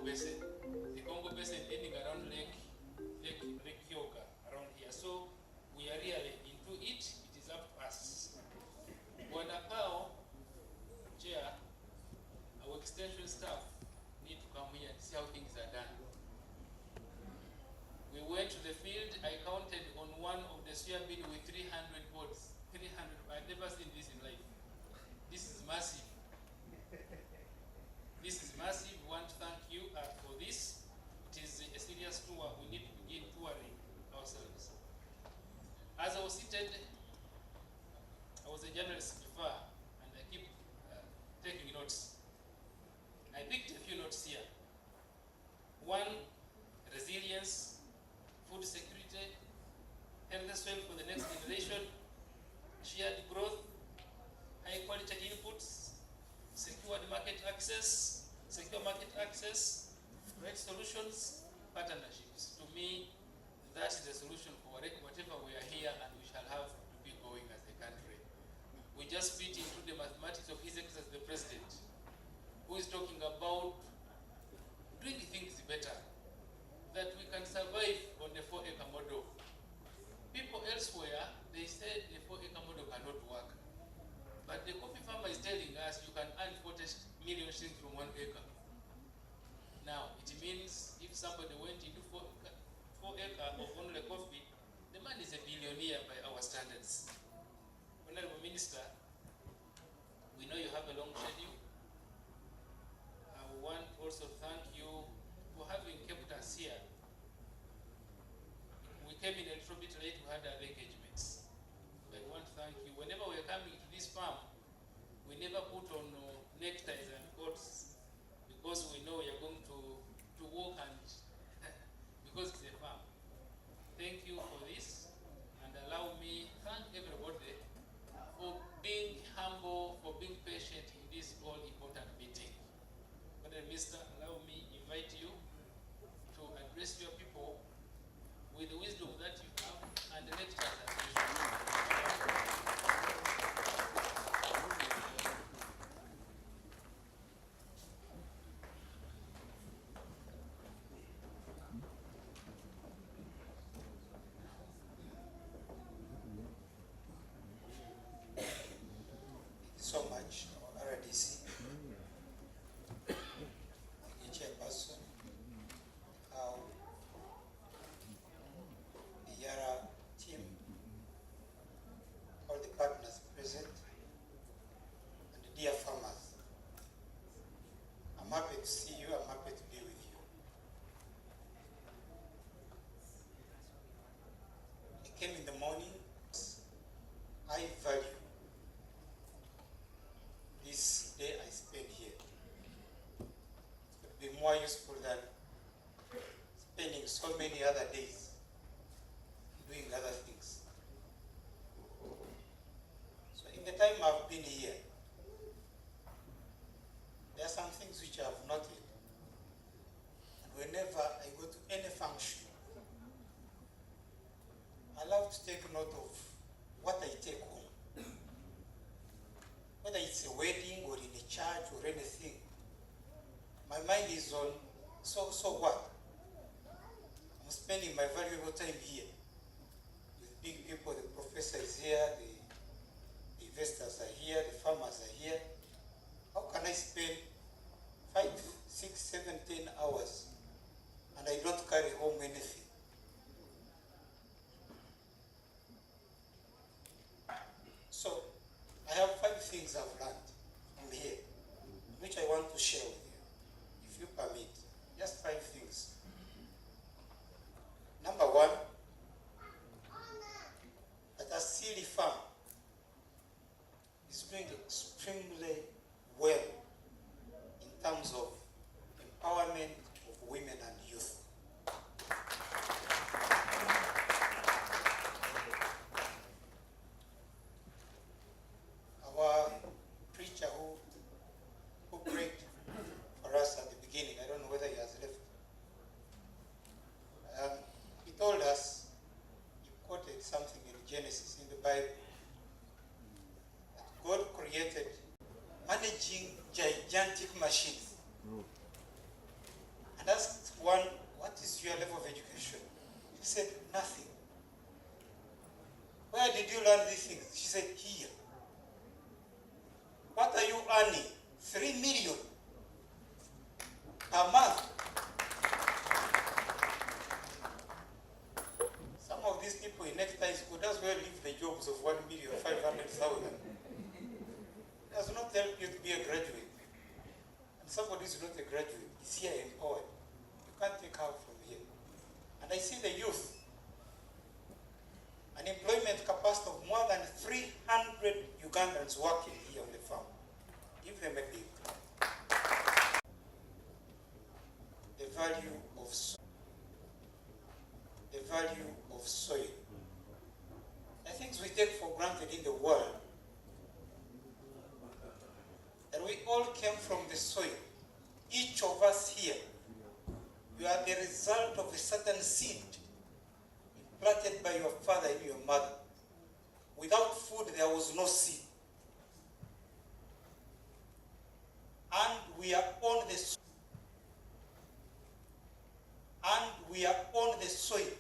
Congo Basin. The Congo Basin ending around Lake Kyoga, around here. So we are really into it. It is up to us. Wanapao, Chair, our extension staff need to come here and see how things are done. We went to the field. I counted on one of the soya bin with 300 boards. 300. I've never seen this in life. This is massive. This is massive. We want to thank you for this. It is a serious tour. We need to begin touring ourselves. As I was seated, I was a journalist before, and I keep taking notes. I picked a few notes here. One, resilience, food security, healthy soil for the next generation, shared growth, high quality inputs, secure market access, right solutions, partnerships. To me, that is the solution for whatever we are here and we shall have to be going as a country. We just fit into the mathematics of His Excellency the President, who is talking about doing things better, that we can survive on the 4-acre model. People elsewhere, they said the 4-acre model cannot work. But the coffee farmer is telling us you can earn 40 million shillings from 1 acre. Now, it means if somebody went into 4 acre of only coffee, the man is a billionaire by our standards. Honorable Minister, we know you have a long schedule. I want also to thank you for having kept us here. We came in a little bit late, we had other engagements. But I want to thank you. Whenever we are coming to this farm, we never put on neckties and coats because we know we are going to walk and because it's a farm. Thank you for this, and allow me thank everybody for being humble, for being patient in this all important meeting. Madam Minister, allow me invite you to address your people with the wisdom that you have and the lectures that you should. So much, RDC, chairperson, the Yara team, all the partners present, and the dear farmers. I'm happy to see you, I'm happy to be with you. I came in the morning. I value this day I spend here. It would be more useful than spending so many other days doing other things. So in the time I've been here, there are some things which I have noted. And whenever I go to any function, I love to take note of what I take home. Whether it's a wedding or in a church or anything, my mind is on, so what? I'm spending my valuable time here with big people. The professor is here, the investors are here, the farmers are here. How can I spend 5, 6, 7, 10 hours and I don't carry home anything? So, I have 5 things I've learned from here, which I want to share with you, if you permit. Just 5 things. Number 1, that Asili Farm is doing extremely well in terms of empowerment of women and youth. Our preacher who prayed for us at the beginning, I don't know whether he has left, he told us, he quoted something in Genesis, in the Bible, that God created managing gigantic machines and asked one, what is your level of education? She said, nothing. Where did you learn these things? She said, here. What are you earning? 3 million per month. Some of these people in neckties could as well leave the jobs of 1,500,000. Does not help you to be a graduate. And somebody who is not a graduate is here empowered. You can't take her from here. And I see the youth, an employment capacity of more than 300 Ugandans working here on the farm. Give them a big. The value of soil. The value of soil. The things we take for granted in the world, that we all came from the soil. Each of us here, you are the result of a certain seed planted by your father and your mother. Without food, there was no seed. And we are on the soil. And we are on the soil.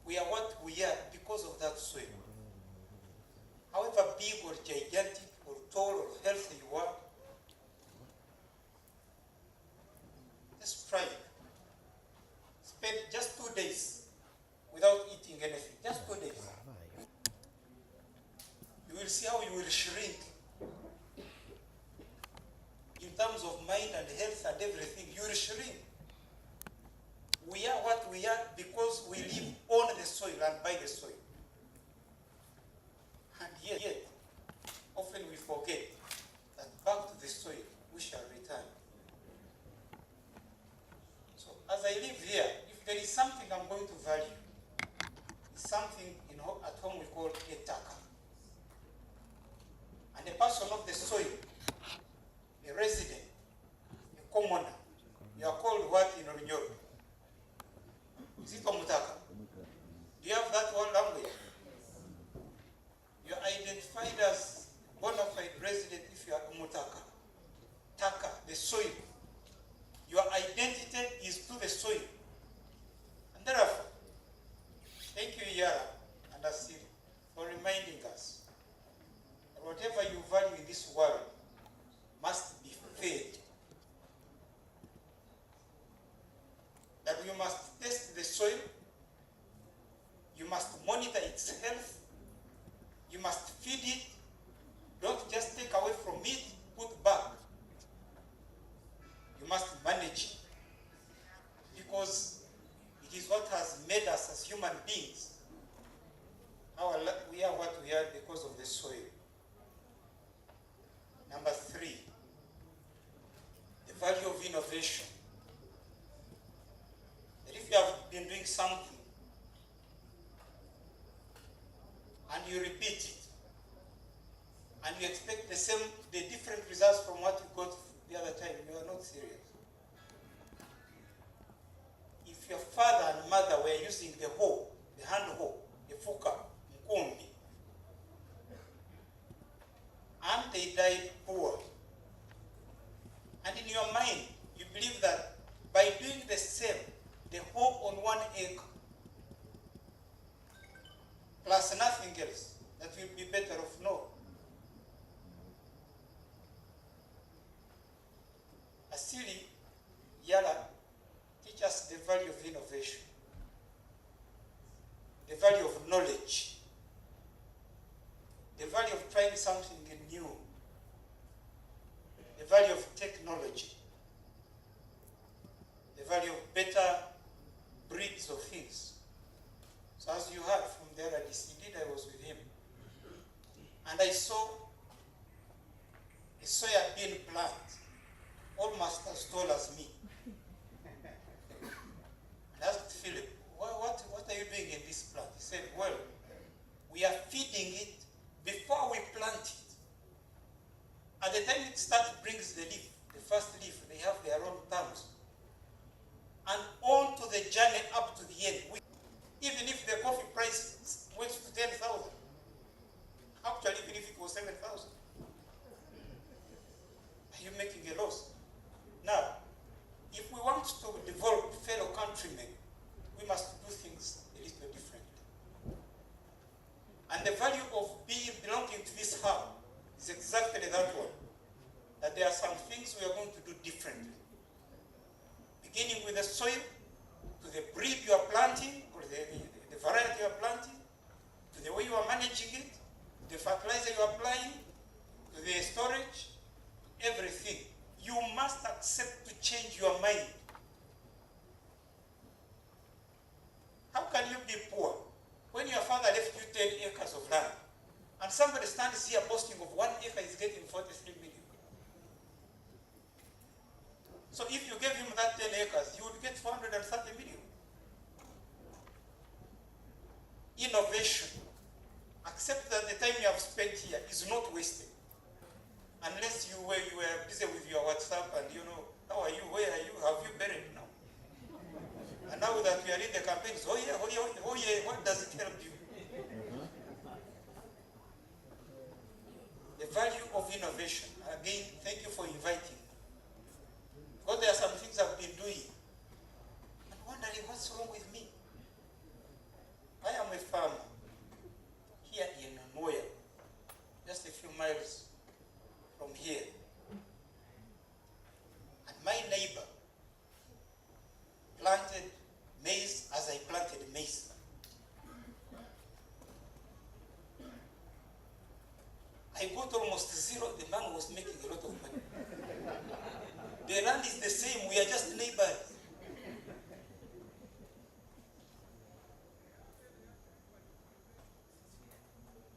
We are what we are because of that soil. However big or gigantic or tall or healthy you are, just try it. Spend just 2 days without eating anything. Just 2 days. You will see how you will shrink in terms of mind and health and everything. You will shrink. We are what we are because we live on the soil and by the soil. And yet, often we forget that back to the soil we shall return. So as I live here, if there is something I'm going to value, it's something at home we call a taka. And a person of the soil, a resident, a commoner, you are called what in Orunyoro? Is it Omutaka? Do you have that one language? You are identified as bona fide resident if you are Omutaka. Taka, the soil. Your identity is to the soil. And therefore, thank you, Yara and Asiri, for reminding us that whatever you value in this world must be fed. That you must test the soil, you must monitor its health, you must feed it, don't just take away from it, put back. You must manage it, because it is what has made us as human beings. We are what we are because of the soil. Number 3, the value of innovation. That if you have been doing something and you repeat it and you expect the different results from what you got the other time, you are not serious. If your father and mother were using the hoe, the hand hoe, the fuka, mkumbi, and they died poor, and in your mind you believe that by doing the same, the hoe on 1 acre plus nothing else, that will be better off. No. Asili, Yala, teach us the value of innovation, the value of knowledge, the value of trying something new, the value of technology, the value of better breeds of things. So as you heard from the other DC, indeed I was with him, and I saw a soya bean plant almost as tall as me. And I asked Philip, what are you doing in this plant? He said, well, we are feeding it before we plant it. At the time it starts, brings the leaf, the first leaf, they have their own terms. And on to the journey up to the end. Even if the coffee price went to 10,000, actually even if it was 7,000, are you making a loss? Now, if we want to we are going to do differently. Beginning with the soil, to the breed you are planting, or the variety you are planting, to the way you are managing it, the fertilizer you are applying, to the storage, everything. You must accept to change your mind. How can you be poor when your father left you 10 acres of land and somebody stands here boasting of 1 acre is getting 43 million? So if you gave him that 10 acres, you would get 430 million. Innovation. Accept that the time you have spent here is not wasted. Unless you were busy with your WhatsApp and how are you, where are you, have you buried now? And now that we are in the campaigns, oh yeah, what does it help you? The value of innovation. Again, thank you for inviting me. Because there are some things I've been doing and wondering what's wrong with me. I am a farmer here in Moya, just a few miles from here. And my neighbor planted maize as I planted maize. I got almost zero. The man was making a lot of money. The land is the same. We are just neighbors.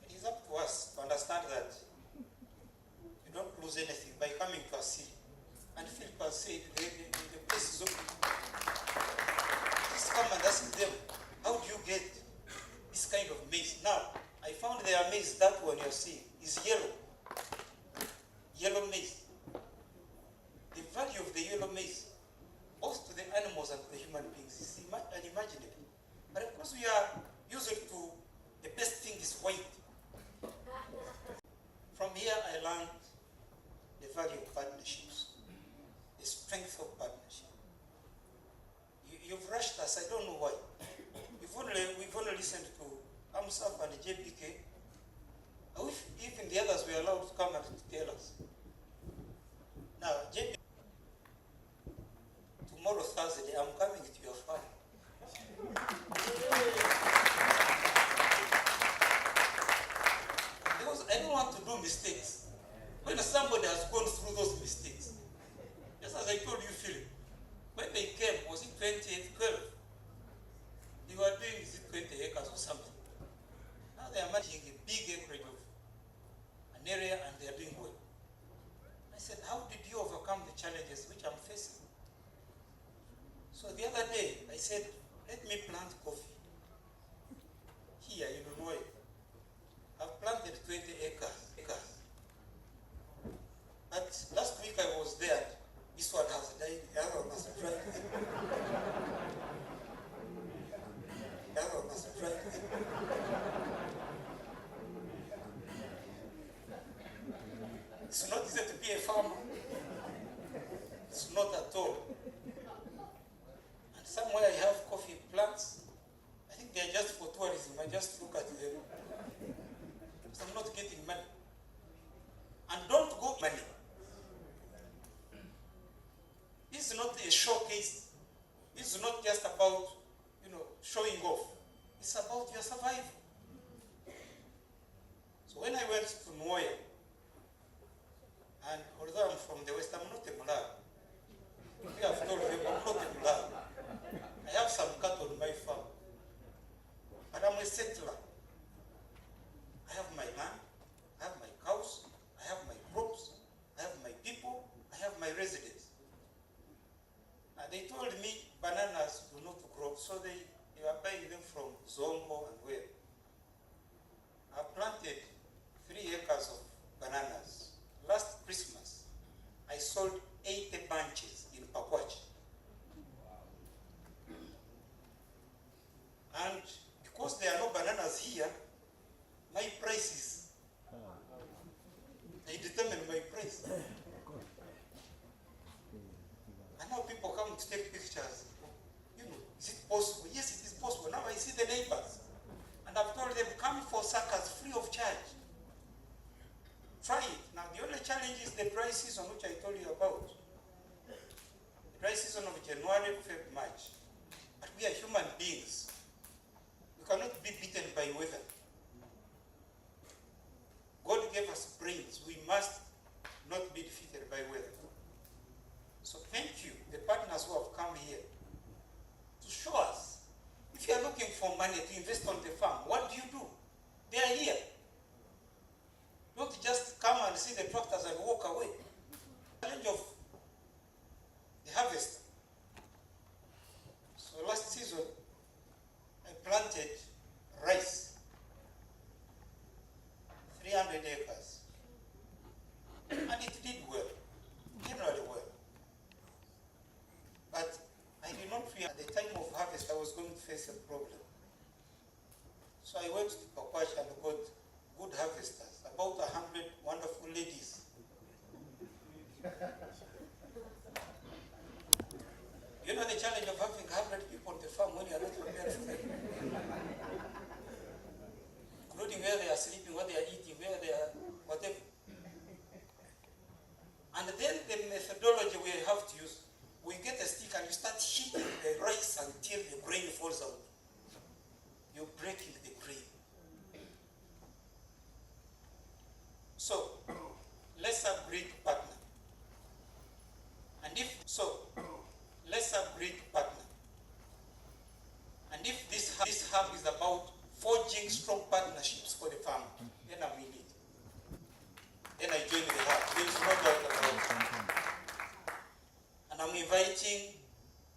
It is up to us to understand that you don't lose anything by coming to a city and feel per se the place is open. Just come and ask them, how do you get this kind of maize? Now, I found their maize, that one you're seeing, is yellow. Yellow maize. The value of the yellow maize, both to the animals and to the human beings, is unimaginable. But of course we are used to the best thing is white. From here I learned the value of partnerships, the strength of partnership. You've rushed us, I don't know why. We've only listened to AMSAF and JPK. I wish even the others were allowed to come and tell us. Now, JPK, tomorrow Thursday, I'm coming to your farm. Because I don't want to do mistakes. When somebody has gone through those mistakes, just as I told you, Philip, when they came, was it 2012? They were doing, is it 20 acres or something? Now they are managing a big acreage of an area and they are doing well. I said, how did you overcome the challenges which I'm facing? So the other day, I said, let me plant coffee. Here in Illinois, I've planted 20 acres. But last week I was there, this one has died, the other one has tried. The other one has tried. It's not easy to be a farmer. It's not at all. And somewhere I have coffee plants. I think they're just for tourism. I just look at them. So I'm not getting money. And don't go money. This is not a showcase. This is not just about, showing off. It's about your survival. So when I went to Moya, and although I'm from the West, I'm not a Malawi. I have told them I'm not a Malawi. I have some cattle on my farm. But I'm a settler. I have my land, I have my cows, I have my crops, I have my people, I have my residents. And they told me bananas do not grow, so they are buying them from Zongo and where. I planted 3 acres of bananas. Last Christmas, I sold 80 bunches in Pakwach. And because there are no bananas here, my prices, I determine my price. And now people come to take pictures. Is it possible? Yes, it is possible. Now I see the neighbors. And I've told them, come for suckers free of charge. Try it. Now the only challenge is the dry season, which I told you about. The dry season of January, February, March. But we are human beings. We cannot be beaten by weather. God gave us brains. We must not be defeated by weather. So thank you, the partners who have come here to show us. If you are looking for money to invest on the farm, what do? They are here. Don't just come and see the tractors and walk away. The challenge of the harvest. So last season, I planted rice, 300 acres. And it did well, generally well. But I did not fear at the time of harvest I was going to face a problem. So I went to Pakwash and got good harvesters, about 100 wonderful ladies. You know the challenge of having 100 people on the farm when you are not prepared for them. Including where they are sleeping, where they are eating, where they are, whatever. And then the methodology we have to use, we get a stick and you start hitting the rice until the grain falls out. You're breaking the grain. So, let's upgrade partner. And if so, let's upgrade partner. And if this hub is about forging strong partnerships for the farmer, then I'm in it. Then I join the hub. There is no doubt about it. And I'm inviting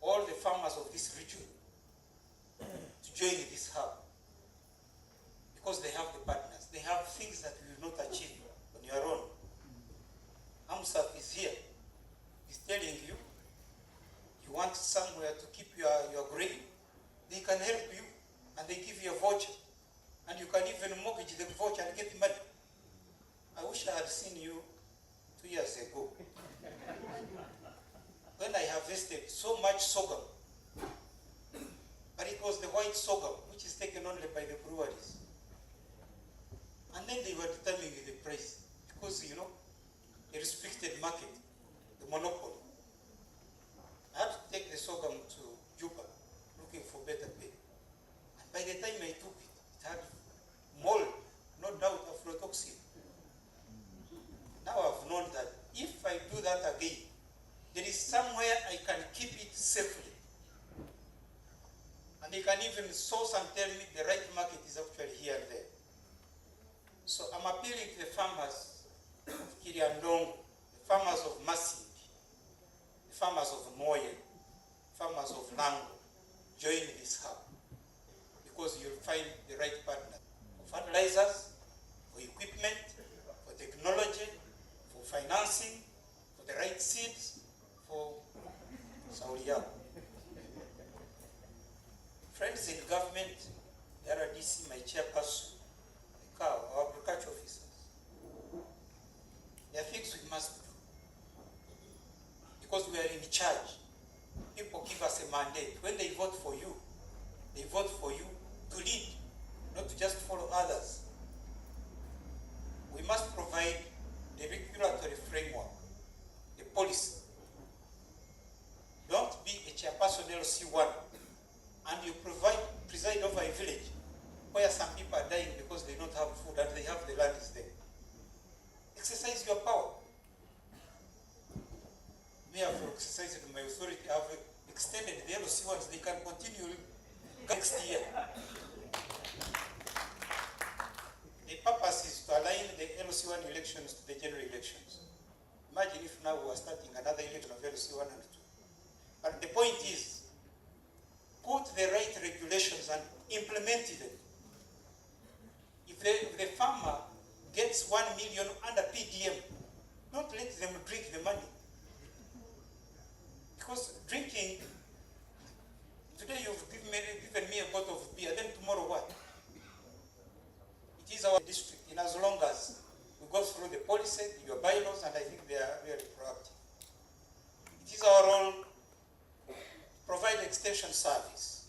all the farmers of this region to join this hub. Because they have the partners. They have things that you will not achieve on your own. AMSAF is here. He's telling you, you want somewhere to keep your grain, they can help you and they give you a voucher. And you can even mortgage the voucher and get the money. I wish I had seen you 2 years ago. When I harvested so much sorghum, but it was the white sorghum, which is taken only by the breweries. And then they were determining the price, because, you know, a restricted market, the monopoly. I had to take the sorghum to Juba, looking for better pay. And by the time I took it, it had mold, no doubt aflatoxin. Now I've known that if I do that again, there is somewhere I can keep it safely. And they can even source and tell me the right market is actually here and there. So I'm appealing to the farmers of Kiriandongo, the farmers of Masindi, the farmers of Moye, farmers of Nango, join this hub. Because you'll find the right partner for fertilizers, for equipment, for technology, for financing, for the right seeds, for Sauliao. Friends in government, the RDC, my chairperson, the CAO, our agriculture officers. There are things we must do. Because we are in charge. People give us a mandate. When they vote for you to lead, not to just follow others. We must provide the regulatory framework, the policy. Don't be a chairperson LC1 and you preside over a village where some people are dying because they don't have food and they have the land is there. Exercise your power. Me, I've exercised my authority. I've extended the LC1s. They can continue next year. The purpose is to align the LC1 elections to the general elections. Imagine if now we are starting another election of LC1 and 2. But the point is, put the right regulations and implement them. If the farmer gets 1 million under PDM, don't let them drink the money. Because drinking, today you've given me a bottle of beer, then tomorrow what? It is our district, in as long as we go through the policy, your bylaws, and I think they are really proactive. It is our role to provide extension service.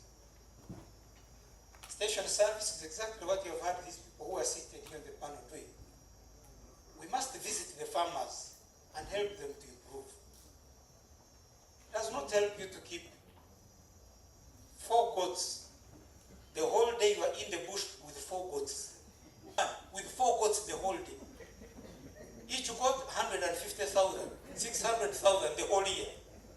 Extension service is exactly what you have had these people who are seated here on the panel doing. We must visit the help you to keep 4 goats. The whole day you are in the bush with 4 goats. With 4 goats the whole day. Each goat 150,000, 600,000 the whole year.